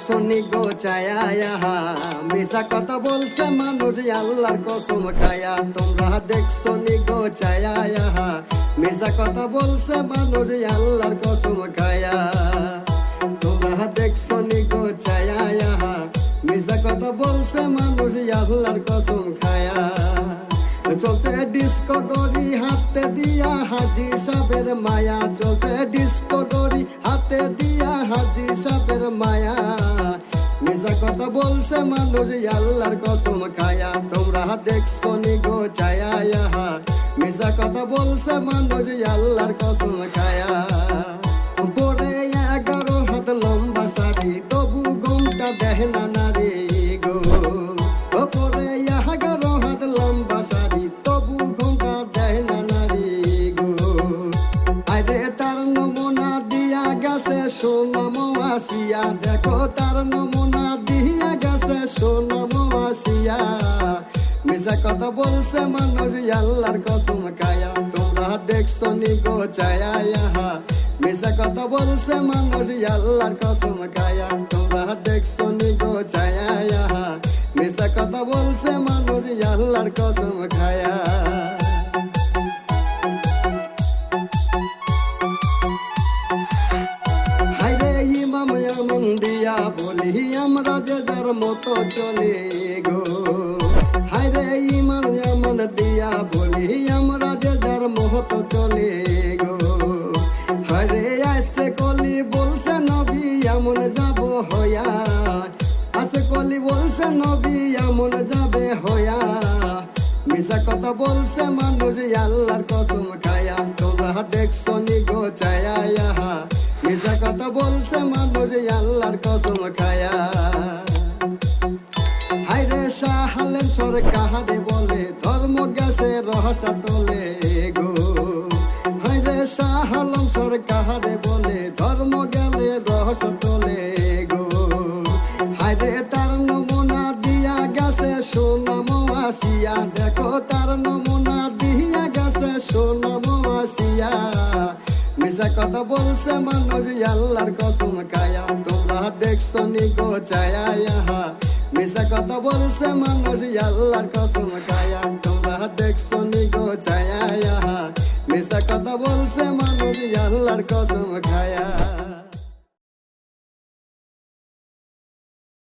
দেখছো নি গো চায়া মিশা কথা বলছে মানুষ আল্লাহর কসম খায়া। তোমরা দেখছো নি গো চায়া মিশা কথা বলছে মানুষ আল্লাহর কসম খায়া। তোমরা দেখছো নি গো চায়া মিশা কথা বলছে মানুষ আল্লাহর কসম খায়া। চলছে ডিস্কো গড়ি হাতে দিয়া হাজি সাহেবের মায়া, চলছে ডিস্কো গড়ি হাতে দিয়া হাজি সাহেবের মায়া। মিশা কথা বলছে মানুষ আল্লাহর কসম খায়া। তোমরা দেখছো নি গো চায়া মিশা কথা বলছে মানুষ আল্লাহর কসম খায়া। পরে 11 হাত লম্বা শাড়ি তবু ঘুমটা দেহ না নারী গো। পরে 11 হাত লম্বা শাড়ি তবু ঘুমটা দেহ না নারী গো। আরে তার নমুনা দিয়া গেছে সোনাম আসিয়া, দেখো তার নমুনা দিয়া গেছে সোনাম আসিয়া। মিশা কথা বলছে মানুষ আল্লাহর কসম খায়া। তোমরা দেখছো নি গো চায়া মিশা কথা বলছে মানুষ আল্লাহর কসম খায়া। তোমরা দেখছো নি গো চায়া মিশা কথা বলছে মানুষ আল্লাহর কসম খায়া। হায়রে ইমাম এমন দিয়া বলি আমরা যে যার মতো চলে গো। হায়রে ইমাম এমন দিয়া বলি আমরা যে যার মতো চলে গো। হায়রে আছে কলি বলছে নবী এমন যাব হইয়া, আছে কলি বলছে নবী এমন যাবে হইয়া। মিশা কথা বলছে মানুষ আল্লাহর কসম খায়া। তোমরা দেখছো নি গো চায়া মিশা কথা বলছে মানুষ আল্লাহর কসম খায়া। হায়রে শাহ আলেম সরকারে বলে ধর্ম গেছে রহস্য তোলে গো। হায়রে শাহ আলম সরকারে বলে ধর্ম গেলে রহস্য তোলে গো। হায়রে তার নমুনা দিয়া গেছে সোনাম আসিয়া, দেখো তার নমুনা দিয়া গেছে সোনাম আসিয়া। মিশা কথা বলছে মানুষ আল্লাহর কসম খায়া। তোমরা দেখছো নি গো চায়া মিশা কথা বলছে মানুষ আল্লাহর কসম খায়া। তোমরা দেখছো নি গো চায়া মিশা কথা বলছে মানুষ আল্লাহর কসম